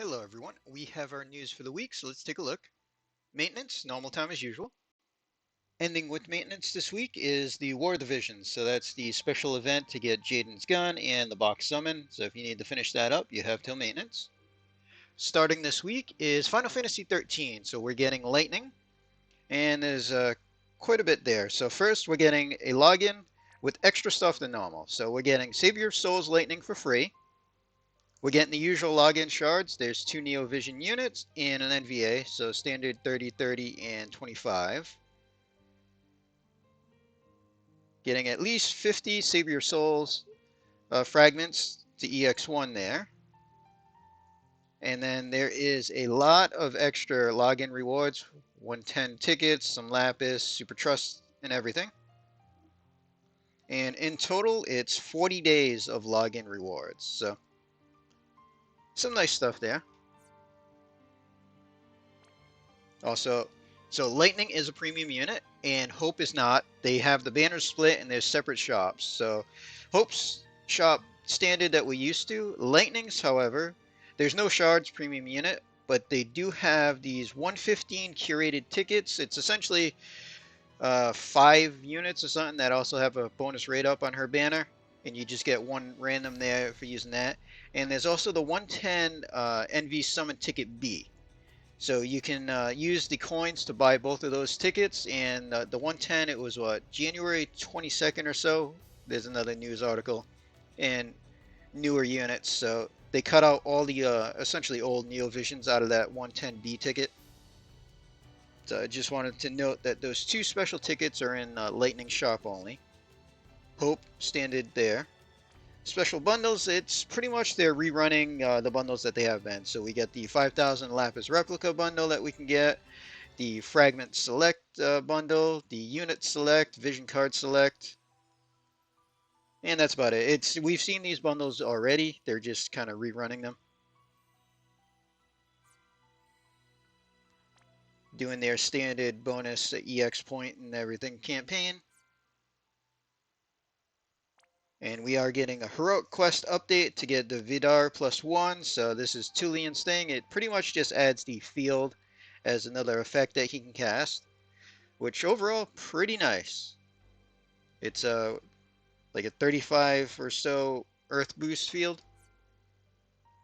Hello everyone, we have our news for the week, so let's take a look. Maintenance, normal time as usual. Ending with maintenance this week is the War Division, so that's the special event to get Jaden's gun and the box summon, so if you need to finish that up, you have till maintenance. Starting this week is Final Fantasy 13, so we're getting Lightning, and there's quite a bit there. So first we're getting a login with extra stuff than normal, so we're getting Save Your Souls Lightning for free. We're getting the usual login shards. There's 2 Neo Vision units and an NVA, so standard 30, 30, and 25. Getting at least 50 Save Your Souls fragments to EX1 there. And then there is a lot of extra login rewards. 110 tickets, some Lapis, Super Trust, and everything. And in total, it's 40 days of login rewards. So, some nice stuff there. Also, so Lightning is a premium unit, and Hope is not. They have the banners split, and there's separate shops. So, Hope's shop standard that we used to. Lightning's, however, there's no shards premium unit, but they do have these 115 curated tickets. It's essentially 5 units or something that also have a bonus rate up on her banner, and you just get one random there for using that. And there's also the 110 NV Summon Ticket B. So you can use the coins to buy both of those tickets, and the 110, it was what, January 22nd or so? There's another news article, and newer units. So they cut out all the essentially old Neo Visions out of that 110B ticket. So I just wanted to note that those 2 special tickets are in Lightning Shop only. Hope standard there. Special bundles, it's pretty much they're rerunning the bundles that they have been. So we get the 5,000 Lapis Replica bundle that we can get, the Fragment Select bundle, the Unit Select, Vision Card Select, and that's about it. We've seen these bundles already, they're just kind of rerunning them. Doing their standard bonus EX point and everything campaign. And we are getting a Heroic Quest update to get the Vidar +1. So this is Tulian's thing. It pretty much just adds the field as another effect that he can cast, which overall pretty nice. It's like a 35 or so Earth boost field.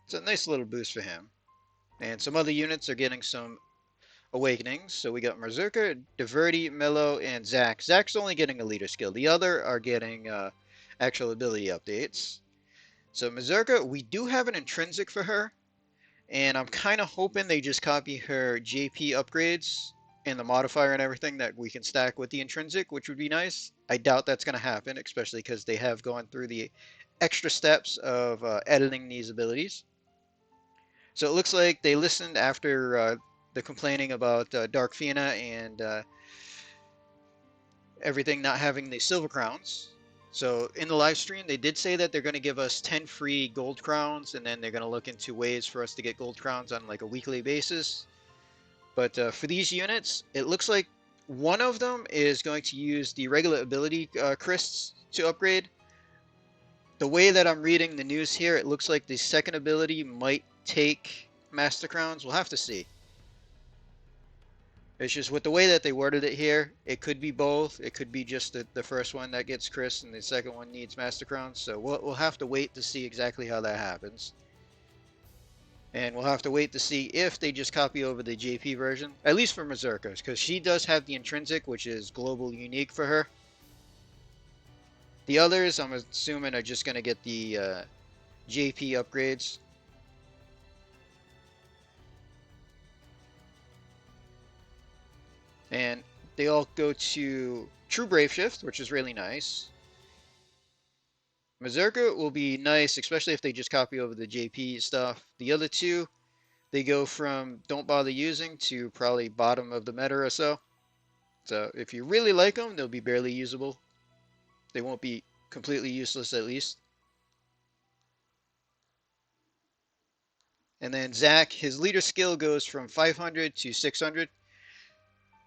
It's a nice little boost for him. And some other units are getting some awakenings. So we got Berserker, Diverti, Mello, and Zack. Zack's only getting a leader skill. The other are getting actual ability updates. So Berserker, we do have an intrinsic for her, and I'm kind of hoping they just copy her JP upgrades and the modifier and everything that we can stack with the intrinsic, which would be nice. I doubt that's going to happen, especially because they have gone through the extra steps of editing these abilities. So it looks like they listened after the complaining about Dark Fianna and everything not having the silver crowns. So in the live stream, they did say that they're going to give us 10 free gold crowns, and then they're going to look into ways for us to get gold crowns on like a weekly basis. But for these units, it looks like one of them is going to use the regular ability crysts to upgrade. The way that I'm reading the news here, it looks like the second ability might take Master Crowns. We'll have to see. It's just with the way that they worded it here, it could be both. It could be just the first one that gets Chris and the second one needs Master Crowns. So we'll have to wait to see exactly how that happens. And we'll have to wait to see if they just copy over the JP version, at least for Berserker, because she does have the intrinsic, which is global unique for her. The others, I'm assuming, are just going to get the JP upgrades. And they all go to True Brave Shift, which is really nice. Berserker will be nice, especially if they just copy over the JP stuff. The other 2, they go from don't bother using to probably bottom of the meta or so. So if you really like them, they'll be barely usable. They won't be completely useless at least. And then Zack, his leader skill goes from 500 to 600.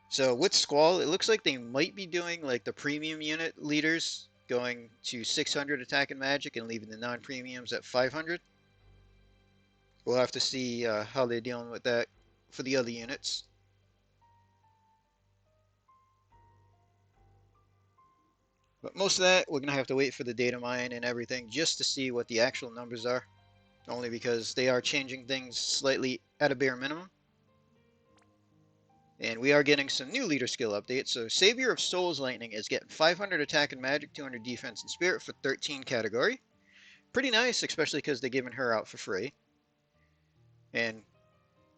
So with Squall, it looks like they might be doing like the premium unit leaders going to 600 attack and magic and leaving the non-premiums at 500. We'll have to see how they're dealing with that for the other units. But most of that, we're going to have to wait for the data mine and everything just to see what the actual numbers are. Only because they are changing things slightly at a bare minimum. And we are getting some new leader skill updates. So Savior of Souls Lightning is getting 500 attack and magic, 200 defense and spirit for 13 category. Pretty nice, especially because they're giving her out for free. And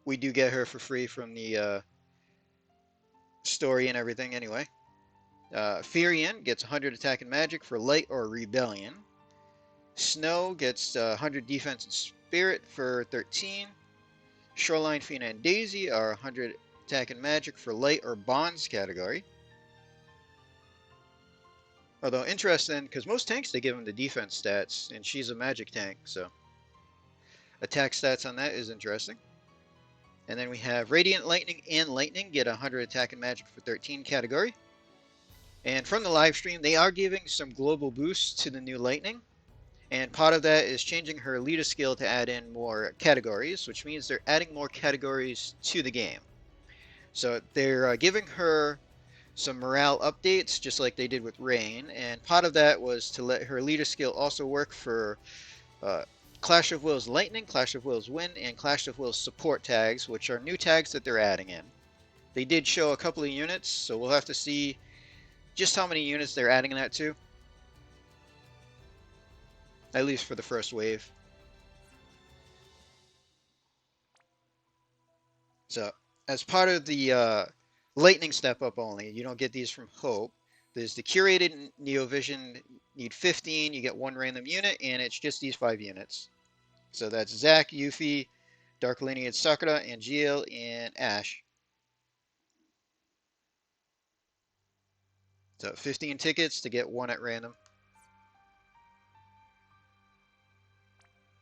we do get her for free from the story and everything anyway. Firian gets 100 attack and magic for light or rebellion. Snow gets 100 defense and spirit for 13. Shoreline, Fina, and Daisy are 100 attack and magic for light or bonds category. Although interesting, because most tanks they give them the defense stats, and she's a magic tank, so attack stats on that is interesting. And then we have Radiant Lightning and Lightning get 100 attack and magic for 13 category. And from the live stream, they are giving some global boosts to the new Lightning. And part of that is changing her leader skill to add in more categories, which means they're adding more categories to the game. So they're giving her some morale updates, just like they did with Rain. And part of that was to let her leader skill also work for Clash of Wills Lightning, Clash of Wills Wind, and Clash of Wills support tags, which are new tags that they're adding in. They did show a couple of units, so we'll have to see just how many units they're adding that to. At least for the first wave. So, as part of the Lightning step up only, you don't get these from Hope. There's the curated Neovision, need 15, you get one random unit, and it's just these 5 units. So that's Zack, Yuffie, Dark Lineage Sakura, Angeal, and Ash. So 15 tickets to get one at random.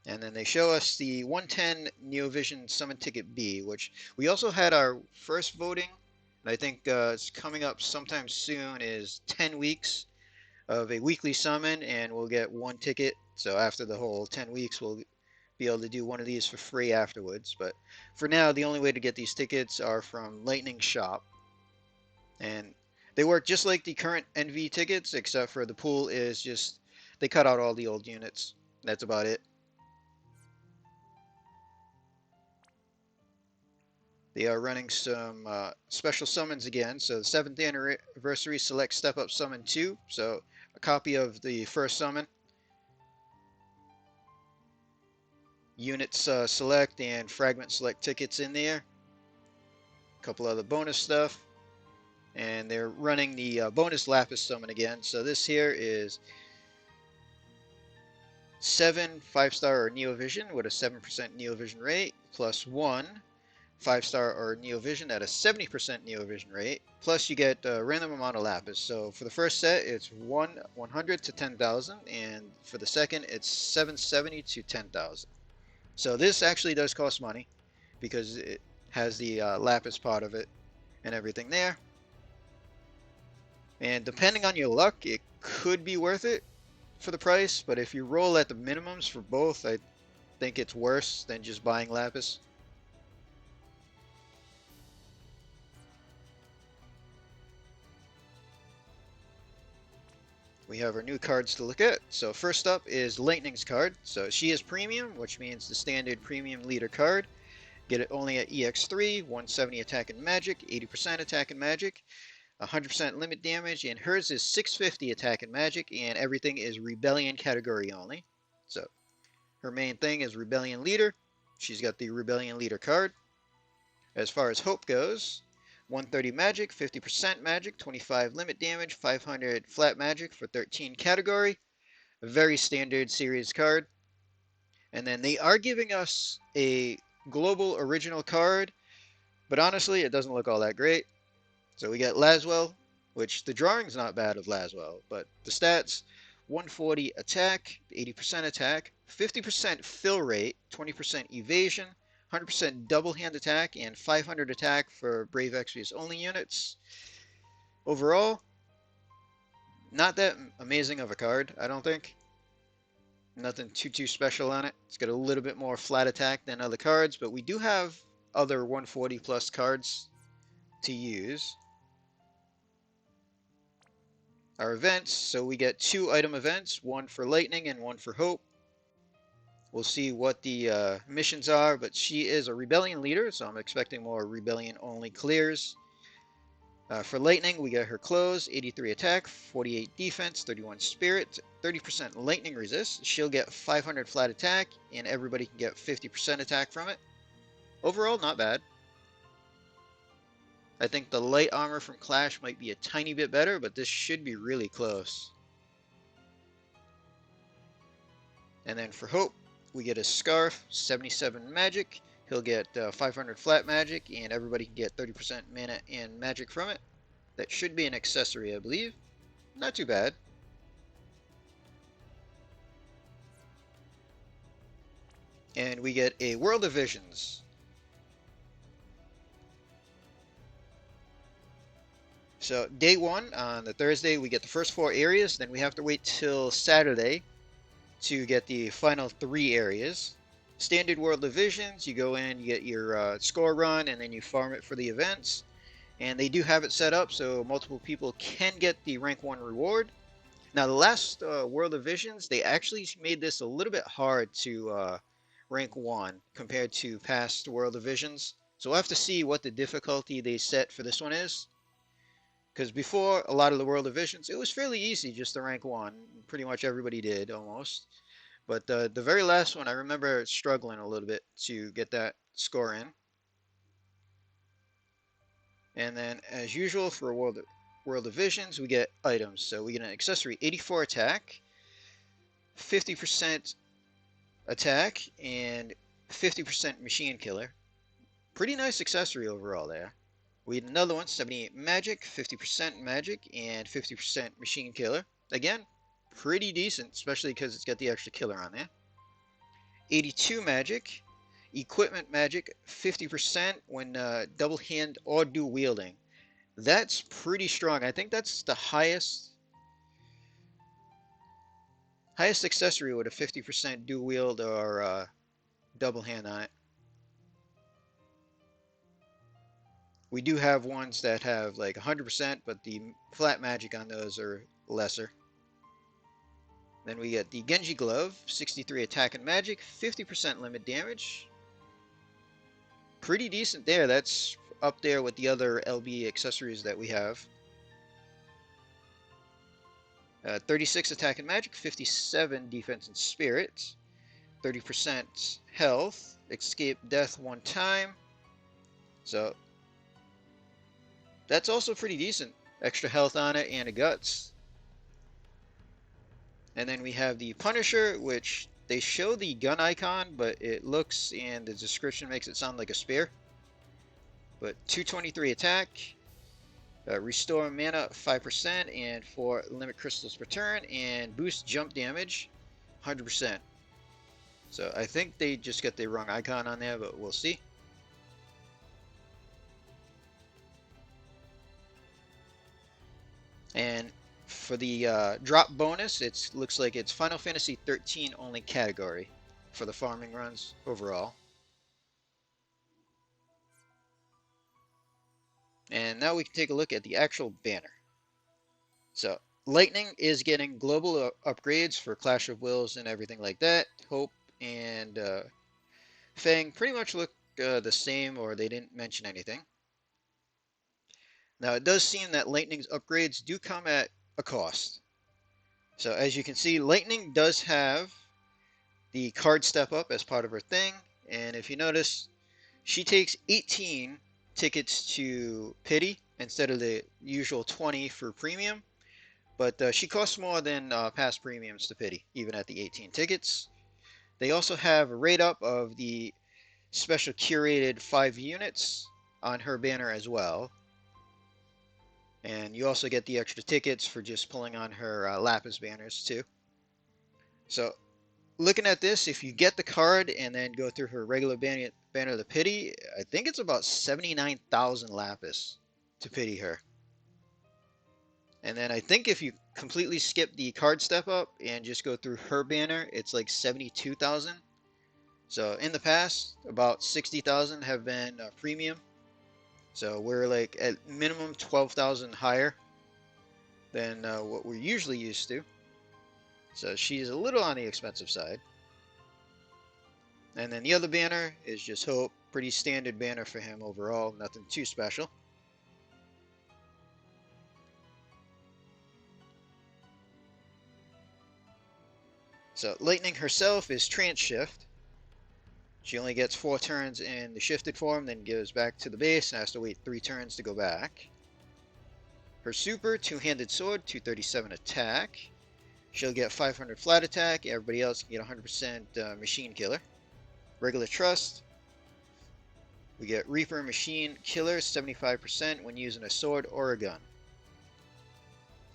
And then they show us the 110 Neovision Summon Ticket B, which we also had our first voting. And I think it's coming up sometime soon, is 10 weeks of a weekly summon, and we'll get one ticket. So after the whole 10 weeks, we'll be able to do one of these for free afterwards. But for now, the only way to get these tickets are from Lightning Shop. And they work just like the current NV tickets, except for the pool is just, they cut out all the old units. That's about it. They are running some special summons again. So the 7th anniversary select step up summon 2. So a copy of the first summon. Units select and fragment select tickets in there. A couple other bonus stuff. And they're running the bonus Lapis summon again. So this here is 7 5-star or Neovision with a 7% Neovision rate, plus 1 5-star or Neovision at a 70% Neovision rate, plus you get a random amount of Lapis. So for the first set, it's 100 to 10,000, and for the second, it's 770 to 10,000. So this actually does cost money, because it has the Lapis part of it and everything there. And depending on your luck, it could be worth it for the price, but if you roll at the minimums for both, I think it's worse than just buying Lapis. We have our new cards to look at. So first up is Lightning's card. So she is premium, which means the standard premium leader card. Get it only at EX3, 170 attack and magic, 80% attack and magic, 100% limit damage, and hers is 650 attack and magic, and everything is Rebellion category only. So her main thing is Rebellion Leader. She's got the Rebellion Leader card. As far as Hope goes, 130 magic, 50% magic, 25 limit damage, 500 flat magic for 13 category. A very standard series card. And then they are giving us a global original card, but honestly, it doesn't look all that great. So we got Laswell, which the drawing's not bad of Laswell, but the stats, 140 attack, 80% attack, 50% fill rate, 20% evasion, 100% double hand attack, and 500 attack for Brave Exvius only units. Overall, not that amazing of a card, I don't think. Nothing too special on it. It's got a little bit more flat attack than other cards, but we do have other 140 plus cards to use. Our events, so we get 2 item events, one for lightning and one for hope. We'll see what the missions are, but she is a rebellion leader, so I'm expecting more rebellion only clears. For lightning, we get her clothes, 83 attack, 48 defense, 31 spirit, 30% lightning resist. She'll get 500 flat attack, and everybody can get 50% attack from it. Overall, not bad. I think the light armor from Clash might be a tiny bit better, but this should be really close. And then for Hope, we get a Scarf, 77 magic. He'll get 500 flat magic, and everybody can get 30% mana and magic from it. That should be an accessory, I believe. Not too bad. And we get a World of Visions. So day 1, on the Thursday, we get the first 4 areas. Then we have to wait till Saturday to get the final 3 areas. Standard World of Visions, you go in, you get your score run, and then you farm it for the events. And they do have it set up so multiple people can get the rank 1 reward. Now the last World of Visions, they actually made this a little bit hard to rank 1 compared to past World of Visions. So we'll have to see what the difficulty they set for this one is. Because before, a lot of the World of Visions, it was fairly easy just to rank 1. Pretty much everybody did, almost. But the very last one, I remember struggling a little bit to get that score in. And then, as usual, for World of Visions, we get items. So we get an accessory, 84 attack, 50% attack, and 50% machine killer. Pretty nice accessory overall there. We had another one, 78 magic, 50% magic, and 50% machine killer. Again, pretty decent, especially because it's got the extra killer on there. 82 magic, equipment magic, 50% when double hand or dual wielding. That's pretty strong. I think that's the highest accessory with a 50% dual wield or double hand on it. We do have ones that have like 100%, but the flat magic on those are lesser. Then we get the Genji Glove, 63 attack and magic, 50% limit damage. Pretty decent there. That's up there with the other LB accessories that we have. 36 attack and magic, 57 defense and spirit, 30% health, escape death 1 time. So that's also pretty decent. Extra health on it and a guts. And then we have the Punisher, which they show the gun icon, but it looks, and the description makes it sound like a spear. But 223 attack, restore mana 5%, and 4 limit crystals per turn, and boost jump damage 100%. So I think they just got the wrong icon on there, but we'll see. And for the drop bonus, it looks like it's Final Fantasy 13 only category for the farming runs overall. And now we can take a look at the actual banner. So Lightning is getting global upgrades for Clash of Wills and everything like that. Hope and Fang pretty much look the same, or they didn't mention anything. Now it does seem that Lightning's upgrades do come at a cost. So as you can see, Lightning does have the card step up as part of her thing, and if you notice, she takes 18 tickets to Pity instead of the usual 20 for premium, but she costs more than past premiums to Pity, even at the 18 tickets. They also have a rate up of the special curated 5 units on her banner as well. And you also get the extra tickets for just pulling on her Lapis banners too. So looking at this, if you get the card and then go through her regular banner of the Pity, I think it's about 79,000 Lapis to Pity her. And then I think if you completely skip the card step up and just go through her banner, it's like 72,000. So in the past, about 60,000 have been premium. So we're like at minimum 12,000 higher than what we're usually used to. So she's a little on the expensive side. And then the other banner is just Hope. Pretty standard banner for him overall, nothing too special. So Lightning herself is Trance Shift. She only gets 4 turns in the shifted form, then goes back to the base and has to wait 3 turns to go back. Her super, Two-Handed Sword, 237 attack. She'll get 500 flat attack. Everybody else can get 100% Machine Killer. Regular Trust. We get Reaper Machine Killer, 75% when using a sword or a gun.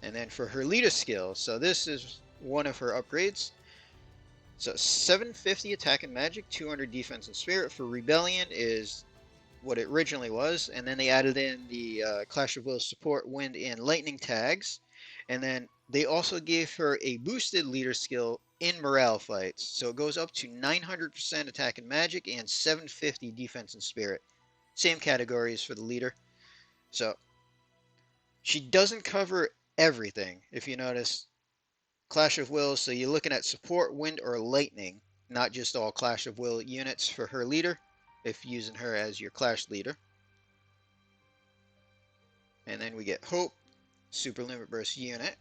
And then for her leader skill, so this is one of her upgrades. So 750 attack and magic, 200 defense and spirit. For Rebellion is what it originally was, and then they added in the Clash of Wills support wind and lightning tags, and then they also gave her a boosted leader skill in morale fights, so it goes up to 900% attack and magic and 750 defense and spirit. Same categories for the leader. So she doesn't cover everything, if you notice. Clash of Wills, so you're looking at support wind or lightning, not just all Clash of Will units for her leader, if using her as your Clash leader. And then we get Hope, Super Limit Burst unit.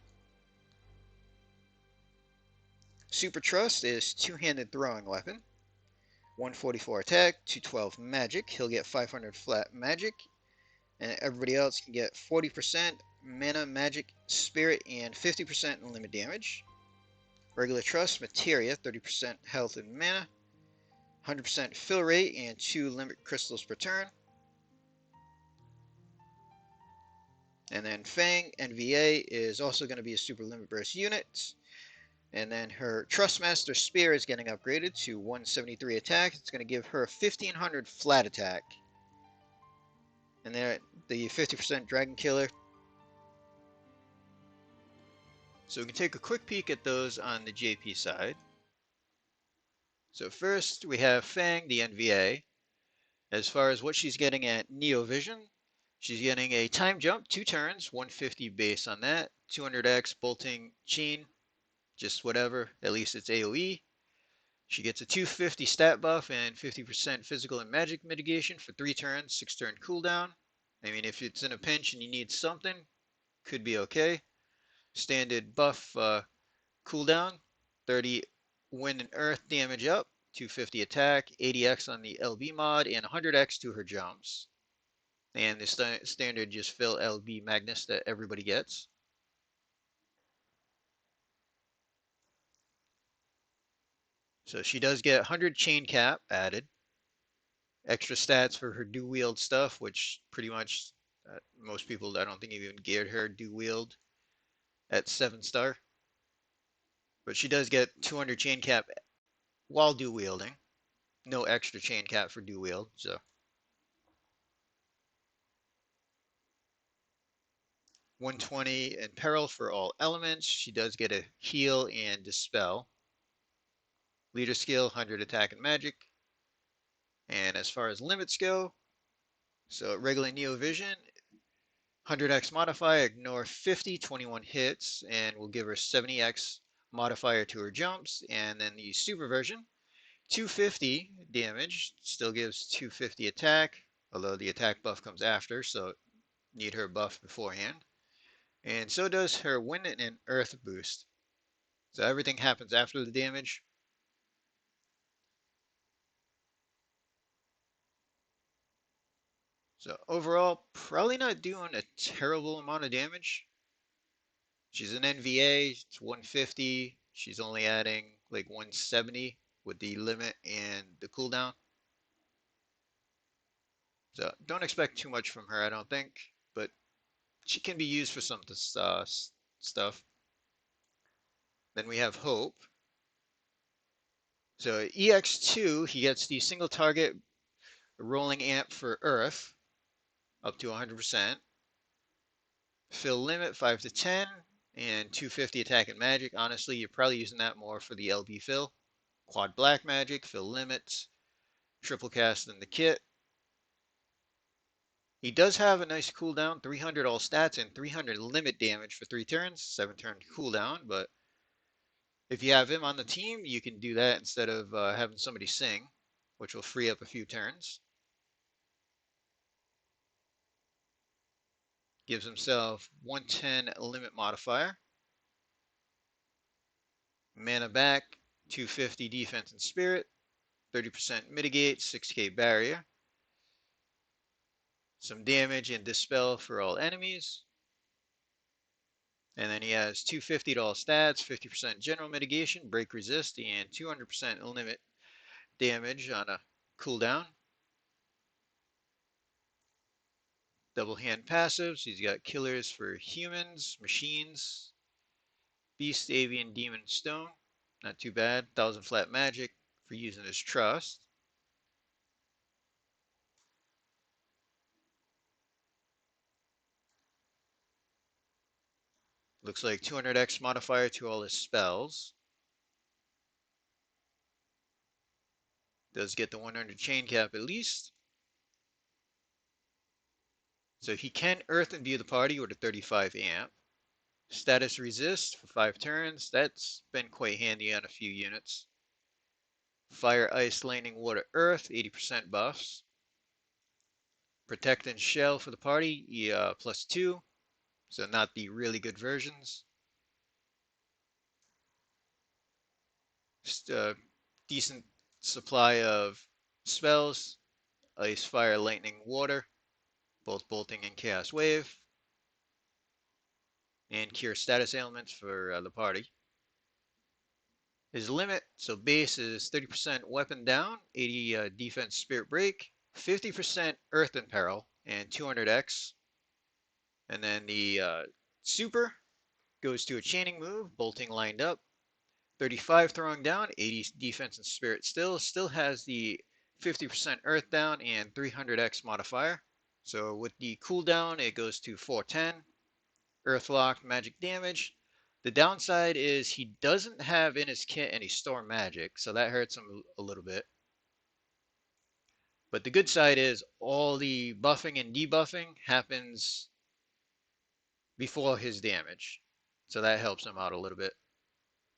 Super Trust is Two-Handed Throwing Weapon. 144 attack, 212 magic. He'll get 500 flat magic. And everybody else can get 40% mana, magic, spirit, and 50% limit damage. Regular Trust, Materia, 30% health and mana. 100% fill rate and 2 limit crystals per turn. And then Fang, NVA, is also going to be a super limit burst unit. And then her Trustmaster Spear is getting upgraded to 173 attack. It's going to give her 1500 flat attack. And then the 50% Dragon Killer. So we can take a quick peek at those on the JP side. So first we have Fang, the NVA. As far as what she's getting at Neo Vision, she's getting a time jump, 2 turns, 150 base on that, 200x bolting chain, just whatever, at least it's AoE. She gets a 250 stat buff and 50% physical and magic mitigation for 3 turns, 6 turn cooldown. I mean, if it's in a pinch and you need something, could be okay. Standard buff cooldown, 30 wind and earth damage up, 250 attack, 80x on the LB mod, and 100x to her jumps. And the standard just fill LB Magnus that everybody gets. So she does get 100 chain cap added. Extra stats for her dual wield stuff, which pretty much most people, I don't think, even geared her dual wield at 7-star. But she does get 200 chain cap while dual wielding. No extra chain cap for dual wield, so. 120 in peril for all elements. She does get a heal and dispel. Leader skill, 100 attack and magic. And as far as limits go, so regular Neo Vision, 100x modifier, ignore 50, 21 hits, and we'll give her 70x modifier to her jumps. And then the super version, 250 damage, still gives 250 attack, although the attack buff comes after, so need her buff beforehand. And so does her wind and earth boost. So everything happens after the damage. So overall, probably not doing a terrible amount of damage. She's an NVA, it's 150. She's only adding like 170 with the limit and the cooldown. So don't expect too much from her, I don't think, but she can be used for some stuff. Then we have Hope. So EX2, he gets the single target rolling amp for Earth up to 100%. Fill limit 5 to 10, and 250 attack and magic. Honestly, you're probably using that more for the LB fill. Quad black magic, fill limits, triple cast in the kit. He does have a nice cooldown, 300 all stats and 300 limit damage for 3 turns, 7 turn cooldown, but if you have him on the team, you can do that instead of having somebody sing, which will free up a few turns. Gives himself 110 limit modifier. Mana back, 250 defense and spirit, 30% mitigate, 6k barrier. Some damage and dispel for all enemies. And then he has 250 to all stats, 50% general mitigation, break resist, and 200% limit damage on a cooldown. Double hand passives. He's got killers for humans, machines, beast, avian, demon, stone. Not too bad. 1000 flat magic for using his trust. Looks like 200x modifier to all his spells. Does get the 100 chain cap at least. So he can earth imbue the party with a 35 amp. Status resist for 5 turns. That's been quite handy on a few units. Fire, ice, lightning, water, earth, 80% buffs. Protect and shell for the party, +2. So not the really good versions. Just a decent supply of spells. Ice, fire, lightning, water. Both bolting and chaos wave. And cure status ailments for the party. His limit, so base is 30% weapon down, 80 defense spirit break, 50% earth and peril, and 200x. And then the super goes to a chaining move, bolting lined up, 35 throwing down, 80 defense and spirit still has the 50% earth down and 300x modifier. So with the cooldown, it goes to 410, earth lock, magic damage. The downside is he doesn't have in his kit any storm magic, so that hurts him a little bit. But the good side is all the buffing and debuffing happens before his damage, so that helps him out a little bit.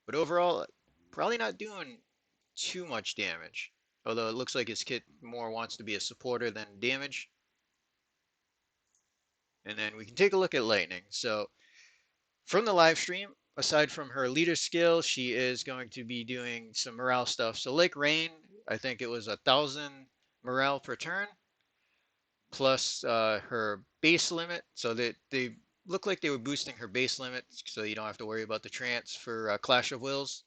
But overall, probably not doing too much damage, although it looks like his kit more wants to be a supporter than damage. And then we can take a look at lightning. So from the live stream, aside from her leader skill, she is going to be doing some morale stuff. So like Rain, I think it was 1,000 morale per turn, plus her base limit. So they look like they were boosting her base limit, so you don't have to worry about the trance for Clash of Wills.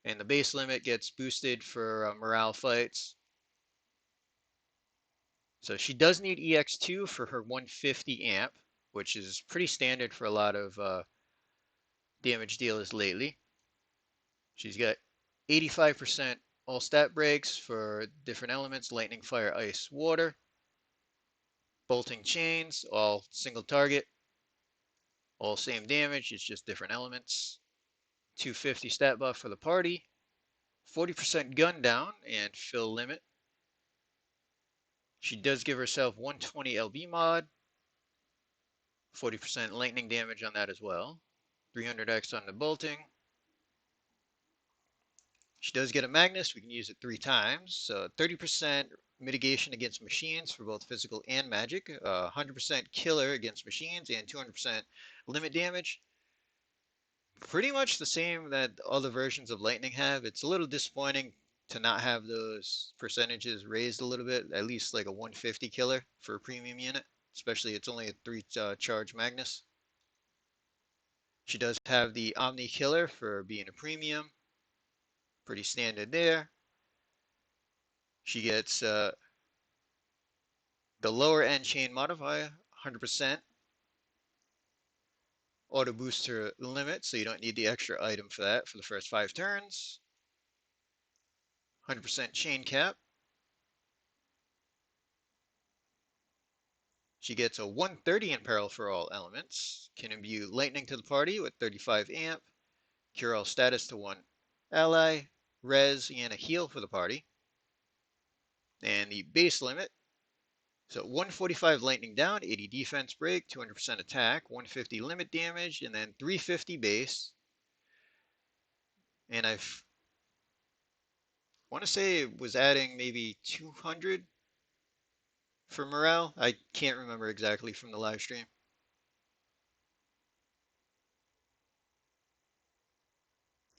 And the base limit gets boosted for morale fights. So she does need EX2 for her 150 amp, which is pretty standard for a lot of damage dealers lately. She's got 85% all stat breaks for different elements, lightning, fire, ice, water. Bolting chains, all single target, all same damage, it's just different elements. 250 stat buff for the party. 40% gun down and fill limit. She does give herself 120 LB mod. 40% lightning damage on that as well. 300x on the bolting. She does get a Magnus. We can use it 3 times. So 30% mitigation against machines for both physical and magic. 100% killer against machines and 200% limit damage. Pretty much the same that other versions of Lightning have. It's a little disappointing to not have those percentages raised a little bit. At least like a 150 killer for a premium unit. Especially it's only a 3 charge Magnus. She does have the Omni Killer for being a premium. Pretty standard there. She gets the lower end chain modifier, 100%. Auto boost her limit, so you don't need the extra item for that for the first 5 turns. 100% chain cap. She gets a 130 in peril for all elements, can imbue lightning to the party with 35 amp, cure all status to one ally, res, and a heal for the party. And the base limit, so 145 lightning down, 80 defense break, 200% attack, 150 limit damage, and then 350 base. And I want to say it was adding maybe 200 for morale. I can't remember exactly from the live stream.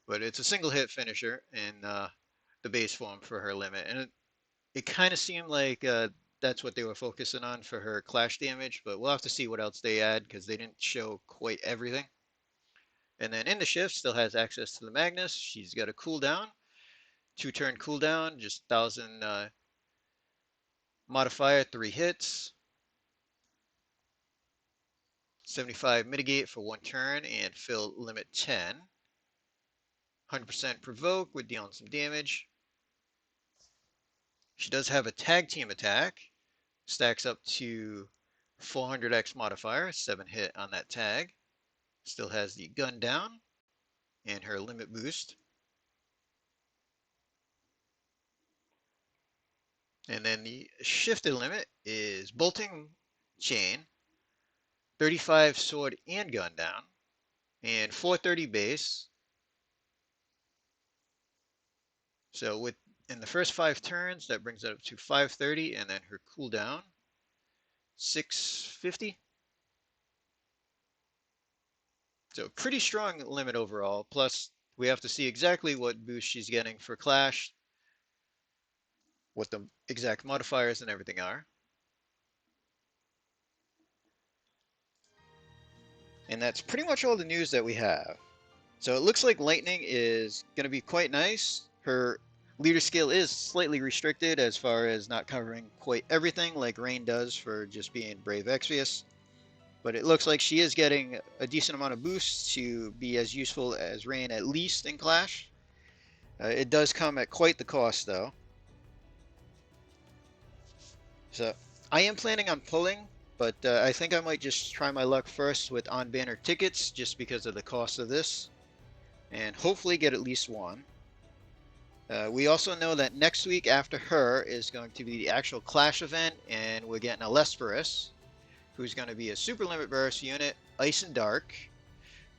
But it's a single hit finisher in the base form for her limit. And it kind of seemed like that's what they were focusing on for her clash damage, but we'll have to see what else they add because they didn't show quite everything. And then in the shift, still has access to the Magnus. She's got a cooldown, 2-turn cooldown, just 1,000 modifier, 3 hits, 75 mitigate for 1 turn, and fill limit 10. 100% provoke with dealing some damage. She does have a tag team attack, stacks up to 400x modifier, 7 hit on that tag. Still has the gun down and her limit boost. And then the shifted limit is bolting chain, 35 sword and gun down, and 430 base. So with in the first 5 turns, that brings it up to 530, and then her cooldown, 650. So pretty strong limit overall. Plus, we have to see exactly what boost she's getting for Clash, what the exact modifiers and everything are. And that's pretty much all the news that we have. So it looks like Lightning is going to be quite nice. Her leader skill is slightly restricted as far as not covering quite everything like Rain does for just being Brave Exvius. But it looks like she is getting a decent amount of boosts to be as useful as Rain, at least in Clash. It does come at quite the cost, though. So I am planning on pulling, but I think I might just try my luck first with on-banner tickets, just because of the cost of this, and hopefully get at least one. We also know that next week after her is going to be the actual Clash event, and we're getting a Lesperus, who's going to be a super limit burst unit, Ice and Dark.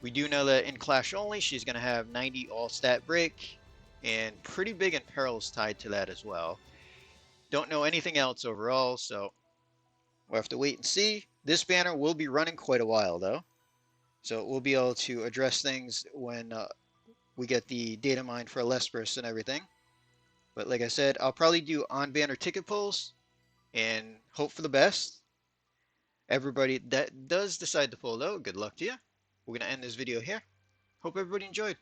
We do know that in Clash only, she's going to have 90 all stat break, and pretty big in perils tied to that as well. Don't know anything else overall, so we'll have to wait and see. This banner will be running quite a while, though, so we'll be able to address things when we get the data mine for Lesperus and everything. But like I said, I'll probably do on-banner ticket pulls and hope for the best. Everybody that does decide to pull, though, good luck to you. We're going to end this video here. Hope everybody enjoyed.